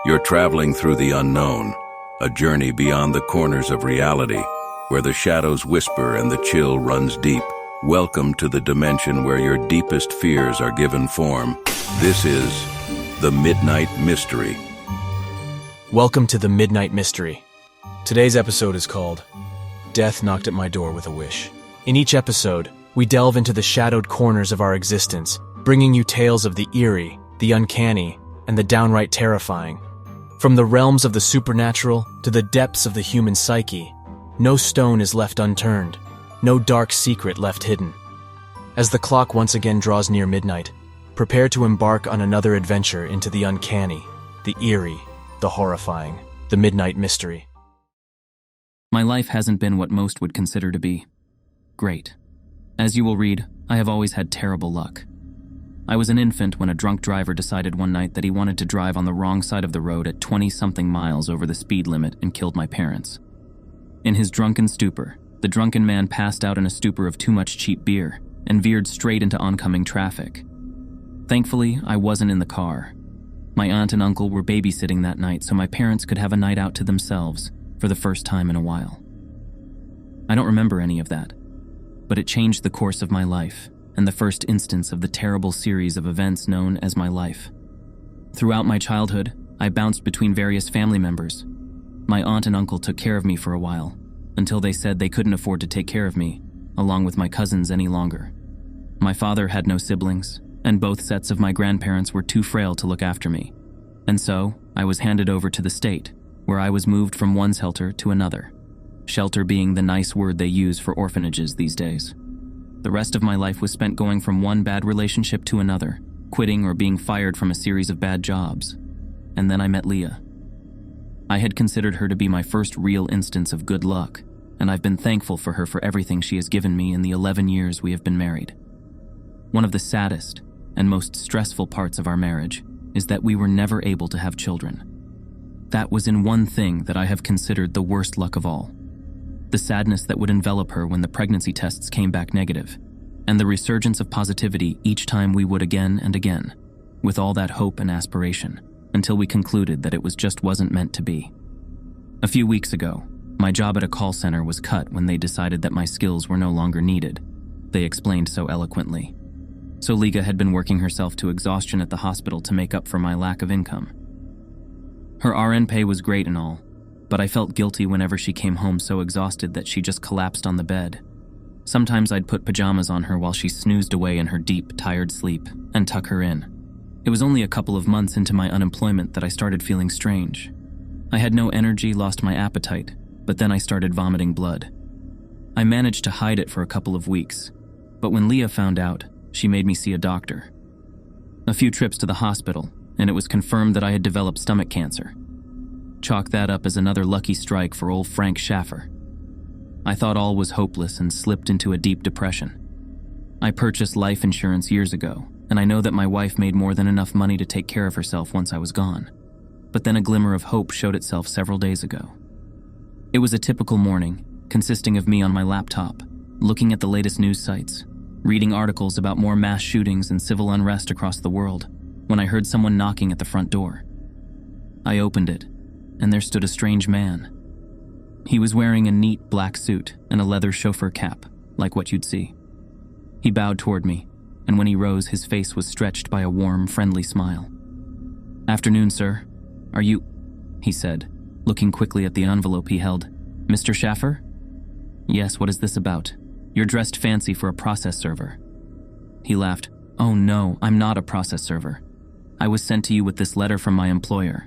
You're traveling through the unknown, a journey beyond the corners of reality, where the shadows whisper and the chill runs deep. Welcome to the dimension where your deepest fears are given form. This is the Midnight Mystery. Welcome to the Midnight Mystery. Today's episode is called Death Knocked at My Door with a Wish. In each episode, we delve into the shadowed corners of our existence, bringing you tales of the eerie, the uncanny, and the downright terrifying. From the realms of the supernatural to the depths of the human psyche, no stone is left unturned, no dark secret left hidden. As the clock once again draws near midnight, prepare to embark on another adventure into the uncanny, the eerie, the horrifying, the Midnight Mystery. My life hasn't been what most would consider to be great. As you will read, I have always had terrible luck. I was an infant when a drunk driver decided one night that he wanted to drive on the wrong side of the road at 20-something miles over the speed limit and killed my parents. In his drunken stupor, the drunken man passed out in a stupor of too much cheap beer and veered straight into oncoming traffic. Thankfully, I wasn't in the car. My aunt and uncle were babysitting that night so my parents could have a night out to themselves for the first time in a while. I don't remember any of that, but it changed the course of my life and the first instance of the terrible series of events known as my life. Throughout my childhood, I bounced between various family members. My aunt and uncle took care of me for a while, until they said they couldn't afford to take care of me, along with my cousins, any longer. My father had no siblings, and both sets of my grandparents were too frail to look after me. And so, I was handed over to the state, where I was moved from one shelter to another. Shelter being the nice word they use for orphanages these days. The rest of my life was spent going from one bad relationship to another, quitting or being fired from a series of bad jobs. And then I met Leah. I had considered her to be my first real instance of good luck, and I've been thankful for her for everything she has given me in the 11 years we have been married. One of the saddest and most stressful parts of our marriage is that we were never able to have children. That was in one thing that I have considered the worst luck of all. The sadness that would envelop her when the pregnancy tests came back negative, and the resurgence of positivity each time we would again and again, with all that hope and aspiration, until we concluded that it just wasn't meant to be. A few weeks ago, my job at a call center was cut when they decided that my skills were no longer needed, they explained so eloquently. So Liga had been working herself to exhaustion at the hospital to make up for my lack of income. Her RN pay was great and all, but I felt guilty whenever she came home so exhausted that she just collapsed on the bed. Sometimes I'd put pajamas on her while she snoozed away in her deep, tired sleep and tuck her in. It was only a couple of months into my unemployment that I started feeling strange. I had no energy, lost my appetite, but then I started vomiting blood. I managed to hide it for a couple of weeks, but when Leah found out, she made me see a doctor. A few trips to the hospital, and it was confirmed that I had developed stomach cancer. Chalk that up as another lucky strike for old Frank Schaffer. I thought all was hopeless and slipped into a deep depression. I purchased life insurance years ago, and I know that my wife made more than enough money to take care of herself once I was gone. But then a glimmer of hope showed itself several days ago. It was a typical morning, consisting of me on my laptop, looking at the latest news sites, reading articles about more mass shootings and civil unrest across the world, when I heard someone knocking at the front door. I opened it, and there stood a strange man. He was wearing a neat black suit and a leather chauffeur cap, like what you'd see. He bowed toward me, and when he rose, his face was stretched by a warm, friendly smile. "Afternoon, sir. Are you," he said, looking quickly at the envelope he held. "Mr. Schaffer?" "Yes, what is this about? You're dressed fancy for a process server." He laughed. "Oh no, I'm not a process server. I was sent to you with this letter from my employer.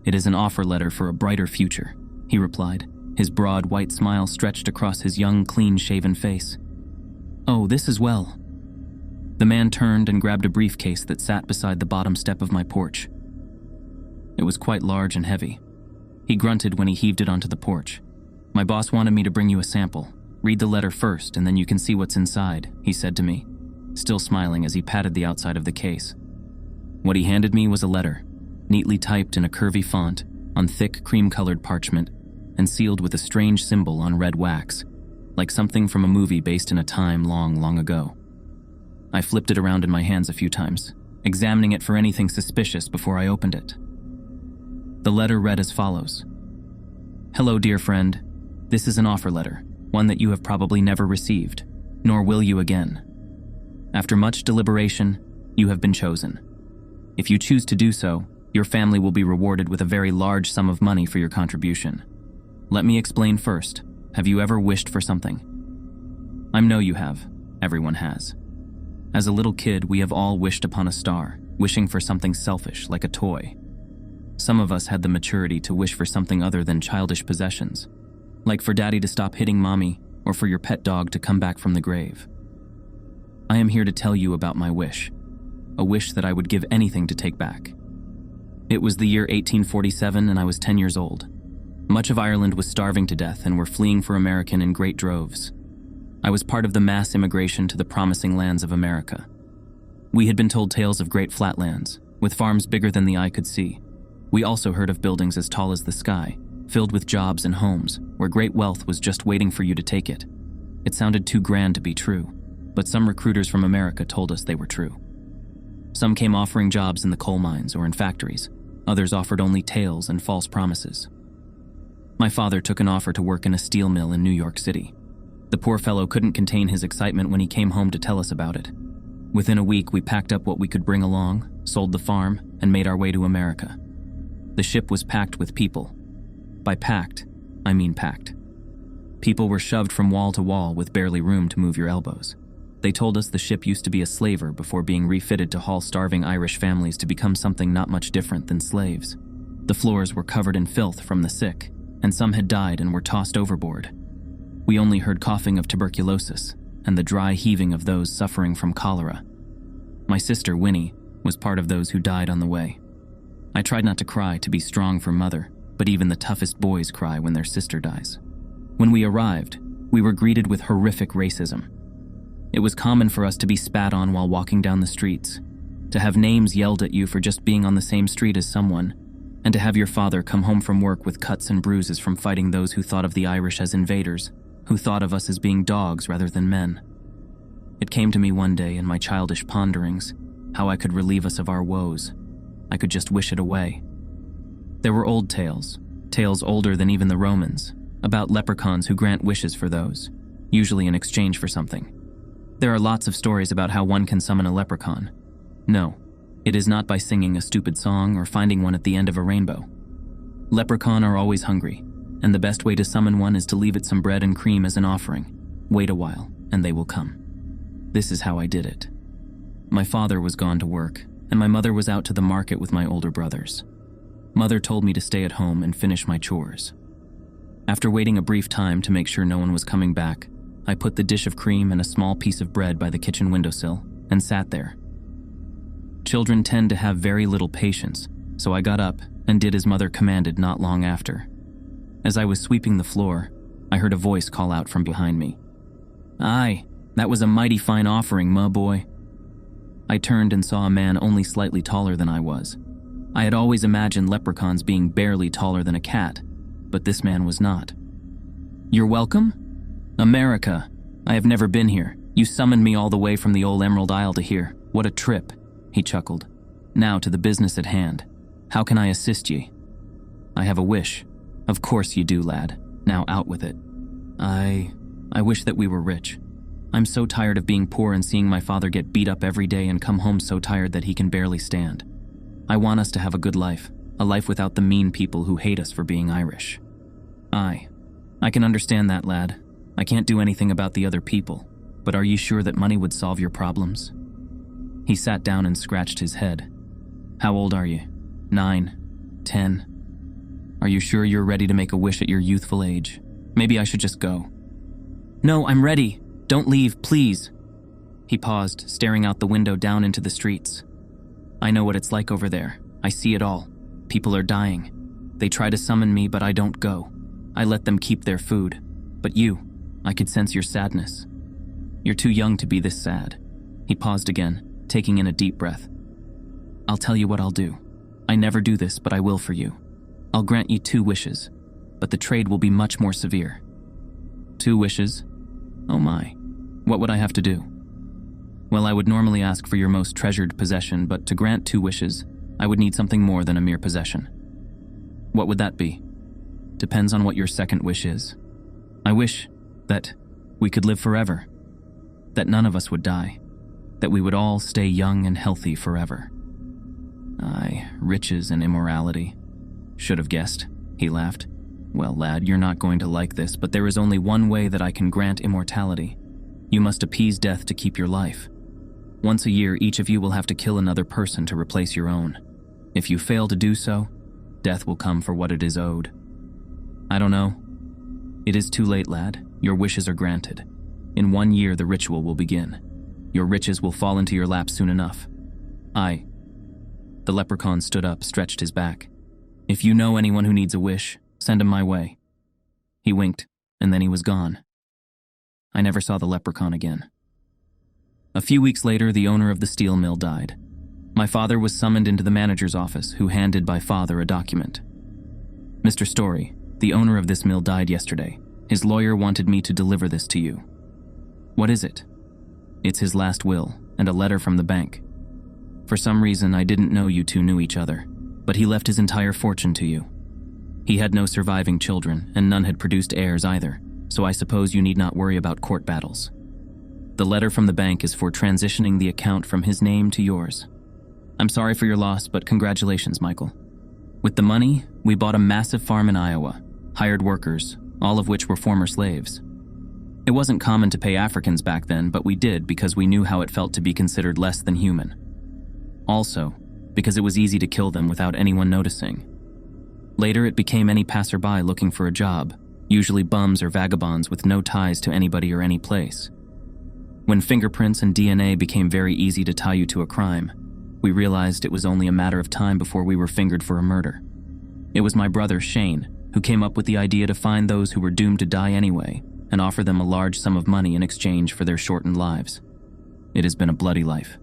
It is an offer letter for a brighter future," he replied, his broad white smile stretched across his young, clean-shaven face. "Oh, this as well." The man turned and grabbed a briefcase that sat beside the bottom step of my porch. It was quite large and heavy. He grunted when he heaved it onto the porch. "My boss wanted me to bring you a sample. Read the letter first, and then you can see what's inside," he said to me, still smiling as he patted the outside of the case. What he handed me was a letter, neatly typed in a curvy font, on thick cream-colored parchment, and sealed with a strange symbol on red wax, like something from a movie based in a time long, long ago. I flipped it around in my hands a few times, examining it for anything suspicious before I opened it. The letter read as follows. Hello, dear friend. This is an offer letter, one that you have probably never received, nor will you again. After much deliberation, you have been chosen. If you choose to do so, your family will be rewarded with a very large sum of money for your contribution. Let me explain first. Have you ever wished for something? I know you have. Everyone has. As a little kid, we have all wished upon a star, wishing for something selfish, like a toy. Some of us had the maturity to wish for something other than childish possessions, like for daddy to stop hitting mommy, or for your pet dog to come back from the grave. I am here to tell you about my wish, a wish that I would give anything to take back. It was the year 1847 and I was 10 years old. Much of Ireland was starving to death and were fleeing for America in great droves. I was part of the mass immigration to the promising lands of America. We had been told tales of great flatlands, with farms bigger than the eye could see. We also heard of buildings as tall as the sky, filled with jobs and homes, where great wealth was just waiting for you to take it. It sounded too grand to be true, but some recruiters from America told us they were true. Some came offering jobs in the coal mines or in factories. Others offered only tales and false promises. My father took an offer to work in a steel mill in New York City. The poor fellow couldn't contain his excitement when he came home to tell us about it. Within a week, we packed up what we could bring along, sold the farm, and made our way to America. The ship was packed with people. By packed, I mean packed. People were shoved from wall to wall with barely room to move your elbows. They told us the ship used to be a slaver before being refitted to haul starving Irish families to become something not much different than slaves. The floors were covered in filth from the sick, and some had died and were tossed overboard. We only heard coughing of tuberculosis and the dry heaving of those suffering from cholera. My sister, Winnie, was part of those who died on the way. I tried not to cry, to be strong for mother, but even the toughest boys cry when their sister dies. When we arrived, we were greeted with horrific racism. It was common for us to be spat on while walking down the streets, to have names yelled at you for just being on the same street as someone, and to have your father come home from work with cuts and bruises from fighting those who thought of the Irish as invaders, who thought of us as being dogs rather than men. It came to me one day in my childish ponderings how I could relieve us of our woes. I could just wish it away. There were old tales older than even the Romans, about leprechauns who grant wishes for those, usually in exchange for something. There are lots of stories about how one can summon a leprechaun. No, it is not by singing a stupid song or finding one at the end of a rainbow. Leprechaun are always hungry, and the best way to summon one is to leave it some bread and cream as an offering. Wait a while, and they will come. This is how I did it. My father was gone to work, and my mother was out to the market with my older brothers. Mother told me to stay at home and finish my chores. After waiting a brief time to make sure no one was coming back, I put the dish of cream and a small piece of bread by the kitchen windowsill and sat there. Children tend to have very little patience, so I got up and did as mother commanded not long after. As I was sweeping the floor, I heard a voice call out from behind me. "Aye, that was a mighty fine offering, ma boy." I turned and saw a man only slightly taller than I was. I had always imagined leprechauns being barely taller than a cat, but this man was not. "You're welcome? America. I have never been here. You summoned me all the way from the old Emerald Isle to here. What a trip," he chuckled. "Now to the business at hand. How can I assist ye?" "I have a wish." "Of course you do, lad. Now out with it." I wish that we were rich. I'm so tired of being poor and seeing my father get beat up every day and come home so tired that he can barely stand. I want us to have a good life, a life without the mean people who hate us for being Irish." I can understand that, lad. I can't do anything about the other people, but are you sure that money would solve your problems?" He sat down and scratched his head. "How old are you? 9? 10? Are you sure you're ready to make a wish at your youthful age? Maybe I should just go." "No, I'm ready. Don't leave, please." He paused, staring out the window down into the streets. "I know what it's like over there. I see it all. People are dying. They try to summon me, but I don't go. I let them keep their food. But you, I could sense your sadness. You're too young to be this sad." He paused again, taking in a deep breath. "I'll tell you what I'll do. I never do this, but I will for you. I'll grant you 2 wishes, but the trade will be much more severe." 2 wishes? Oh my. What would I have to do? Well, I would normally ask for your most treasured possession, but to grant 2 wishes, I would need something more than a mere possession. What would that be? Depends on what your second wish is. I wish that we could live forever, that none of us would die, that we would all stay young and healthy forever. Aye, riches and immorality. Should have guessed, he laughed. Well, lad, you're not going to like this, but there is only one way that I can grant immortality. You must appease death to keep your life. Once a year, each of you will have to kill another person to replace your own. If you fail to do so, death will come for what it is owed. I don't know. It is too late, lad. Your wishes are granted. In 1 year, the ritual will begin. Your riches will fall into your lap soon enough. The leprechaun stood up, stretched his back. If you know anyone who needs a wish, send him my way. He winked, and then he was gone. I never saw the leprechaun again. A few weeks later, the owner of the steel mill died. My father was summoned into the manager's office, who handed my father a document. Mr. Story, the owner of this mill died yesterday. His lawyer wanted me to deliver this to you. What is it? It's his last will, and a letter from the bank. For some reason, I didn't know you two knew each other, but he left his entire fortune to you. He had no surviving children, and none had produced heirs either, so I suppose you need not worry about court battles. The letter from the bank is for transitioning the account from his name to yours. I'm sorry for your loss, but congratulations, Michael. With the money, we bought a massive farm in Iowa, hired workers, all of which were former slaves. It wasn't common to pay Africans back then, but we did because we knew how it felt to be considered less than human. Also, because it was easy to kill them without anyone noticing. Later, it became any passerby looking for a job, usually bums or vagabonds with no ties to anybody or any place. When fingerprints and DNA became very easy to tie you to a crime, we realized it was only a matter of time before we were fingered for a murder. It was my brother, Shane, who came up with the idea to find those who were doomed to die anyway and offer them a large sum of money in exchange for their shortened lives. It has been a bloody life.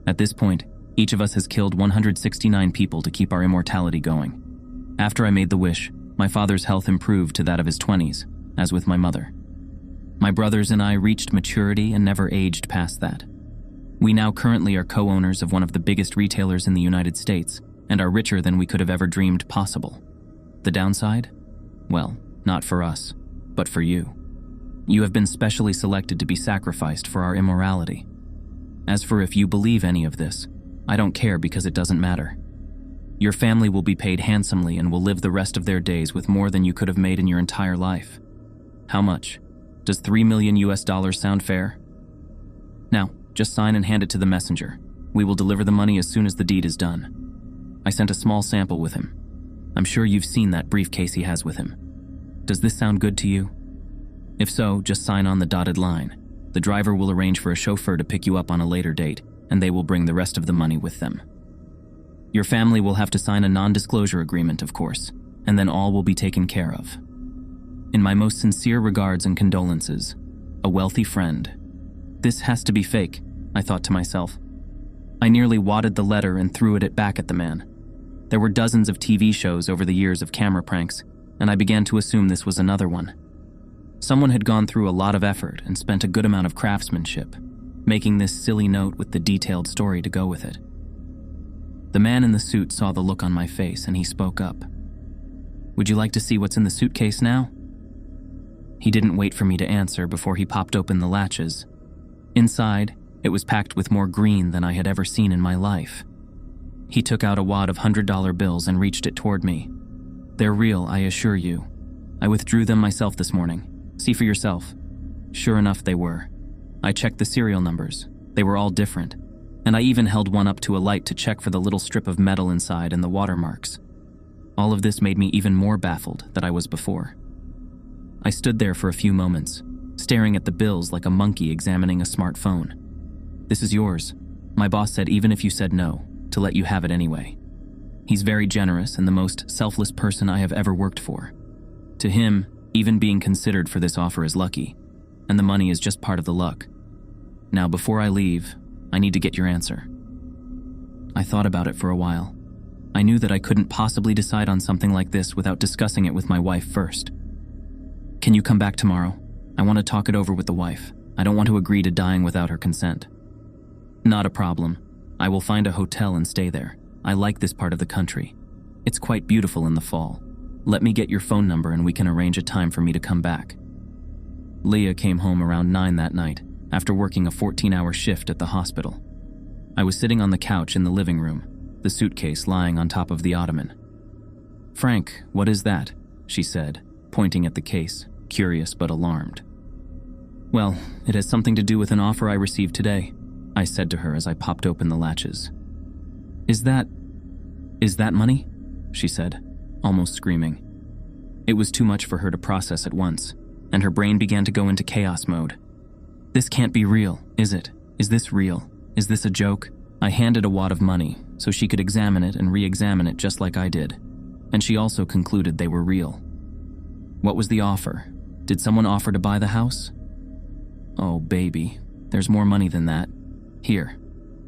At this point, each of us has killed 169 people to keep our immortality going. After I made the wish, my father's health improved to that of his 20s, as with my mother. My brothers and I reached maturity and never aged past that. We now currently are co-owners of one of the biggest retailers in the United States and are richer than we could have ever dreamed possible. The downside? Well, not for us, but for you. You have been specially selected to be sacrificed for our immorality. As for if you believe any of this, I don't care because it doesn't matter. Your family will be paid handsomely and will live the rest of their days with more than you could have made in your entire life. How much? Does $3 million sound fair? Now, just sign and hand it to the messenger. We will deliver the money as soon as the deed is done. I sent a small sample with him. I'm sure you've seen that briefcase he has with him. Does this sound good to you? If so, just sign on the dotted line. The driver will arrange for a chauffeur to pick you up on a later date, and they will bring the rest of the money with them. Your family will have to sign a non-disclosure agreement, of course, and then all will be taken care of. In my most sincere regards and condolences, a wealthy friend. This has to be fake, I thought to myself. I nearly wadded the letter and threw it back at the man. There were dozens of TV shows over the years of camera pranks, and I began to assume this was another one. Someone had gone through a lot of effort and spent a good amount of craftsmanship, making this silly note with the detailed story to go with it. The man in the suit saw the look on my face and he spoke up. Would you like to see what's in the suitcase now? He didn't wait for me to answer before he popped open the latches. Inside, it was packed with more green than I had ever seen in my life. He took out a wad of $100 bills and reached it toward me. They're real, I assure you. I withdrew them myself this morning. See for yourself. Sure enough, they were. I checked the serial numbers. They were all different. And I even held one up to a light to check for the little strip of metal inside and the watermarks. All of this made me even more baffled than I was before. I stood there for a few moments, staring at the bills like a monkey examining a smartphone. This is yours. My boss said even if you said no, to let you have it anyway. He's very generous and the most selfless person I have ever worked for. To him, even being considered for this offer is lucky, and the money is just part of the luck. Now, before I leave, I need to get your answer. I thought about it for a while. I knew that I couldn't possibly decide on something like this without discussing it with my wife first. Can you come back tomorrow? I want to talk it over with the wife. I don't want to agree to dying without her consent. Not a problem. I will find a hotel and stay there. I like this part of the country. It's quite beautiful in the fall. Let me get your phone number and we can arrange a time for me to come back. Leah came home around 9 that night, after working a 14-hour shift at the hospital. I was sitting on the couch in the living room, the suitcase lying on top of the ottoman. "Frank, what is that?" she said, pointing at the case, curious but alarmed. "Well, it has something to do with an offer I received today," I said to her as I popped open the latches. Is that money?" she said, almost screaming. It was too much for her to process at once, and her brain began to go into chaos mode. "This can't be real, is it? Is this real? Is this a joke?" I handed a wad of money so she could examine it and re-examine it just like I did, and she also concluded they were real. "What was the offer? Did someone offer to buy the house?" "Oh, baby, there's more money than that. Here,"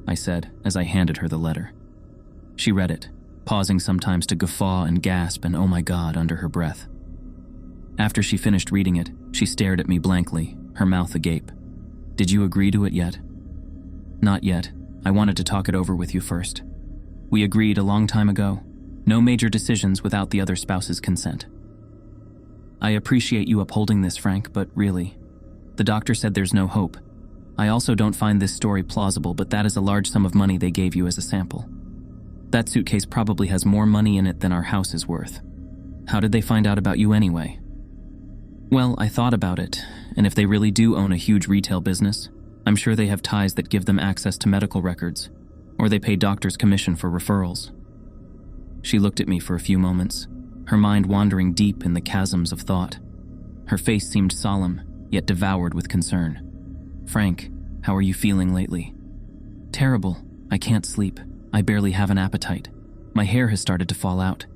I said as I handed her the letter. She read it, pausing sometimes to guffaw and gasp and "oh my God" under her breath. After she finished reading it, she stared at me blankly, her mouth agape. "Did you agree to it yet?" "Not yet. I wanted to talk it over with you first. We agreed a long time ago. No major decisions without the other spouse's consent." "I appreciate you upholding this, Frank, but really, the doctor said there's no hope. I also don't find this story plausible, but that is a large sum of money they gave you as a sample. That suitcase probably has more money in it than our house is worth. How did they find out about you anyway?" "Well, I thought about it, and if they really do own a huge retail business, I'm sure they have ties that give them access to medical records, or they pay doctors commission for referrals." She looked at me for a few moments, her mind wandering deep in the chasms of thought. Her face seemed solemn, yet devoured with concern. "Frank, how are you feeling lately?" "Terrible. I can't sleep. I barely have an appetite. My hair has started to fall out.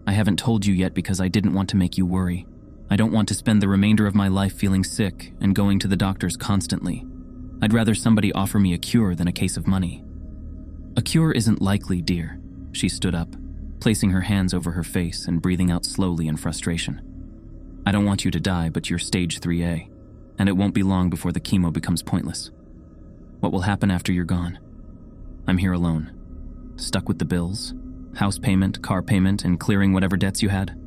I haven't told you yet because I didn't want to make you worry. I don't want to spend the remainder of my life feeling sick and going to the doctors constantly. I'd rather somebody offer me a cure than a case of money." "A cure isn't likely, dear." She stood up, placing her hands over her face and breathing out slowly in frustration. "I don't want you to die, but you're stage 3A, and it won't be long before the chemo becomes pointless. What will happen after you're gone? I'm here alone, stuck with the bills, house payment, car payment, and clearing whatever debts you had.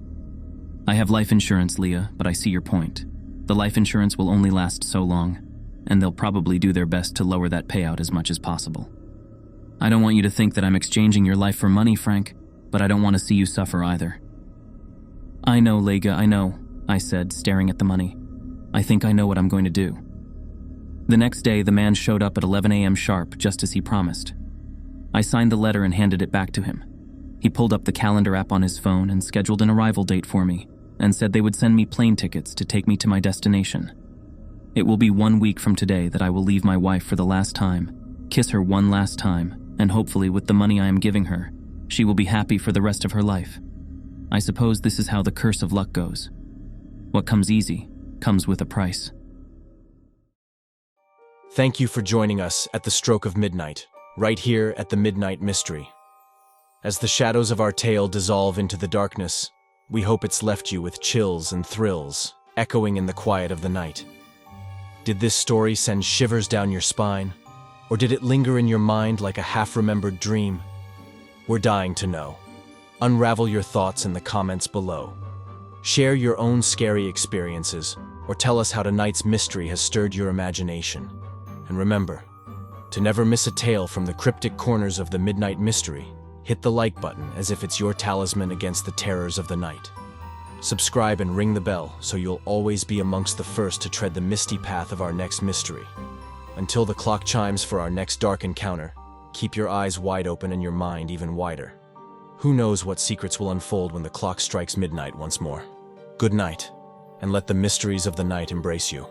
I have life insurance, Leah, but I see your point. The life insurance will only last so long, and they'll probably do their best to lower that payout as much as possible. I don't want you to think that I'm exchanging your life for money, Frank, but I don't want to see you suffer either." "I know, Lega, I know," I said, staring at the money. "I think I know what I'm going to do." The next day, the man showed up at 11 a.m. sharp, just as he promised. I signed the letter and handed it back to him. He pulled up the calendar app on his phone and scheduled an arrival date for me, and said they would send me plane tickets to take me to my destination. It will be 1 week from today that I will leave my wife for the last time, kiss her one last time, and hopefully with the money I am giving her, she will be happy for the rest of her life. I suppose this is how the curse of luck goes. What comes easy comes with a price. Thank you for joining us at the stroke of midnight, right here at the Midnight Mystery. As the shadows of our tale dissolve into the darkness, we hope it's left you with chills and thrills, echoing in the quiet of the night. Did this story send shivers down your spine, or did it linger in your mind like a half-remembered dream? We're dying to know. Unravel your thoughts in the comments below. Share your own scary experiences, or tell us how tonight's mystery has stirred your imagination. And remember, to never miss a tale from the cryptic corners of the Midnight Mystery, hit the like button as if it's your talisman against the terrors of the night. Subscribe and ring the bell so you'll always be amongst the first to tread the misty path of our next mystery. Until the clock chimes for our next dark encounter, keep your eyes wide open and your mind even wider. Who knows what secrets will unfold when the clock strikes midnight once more. Good night, and let the mysteries of the night embrace you.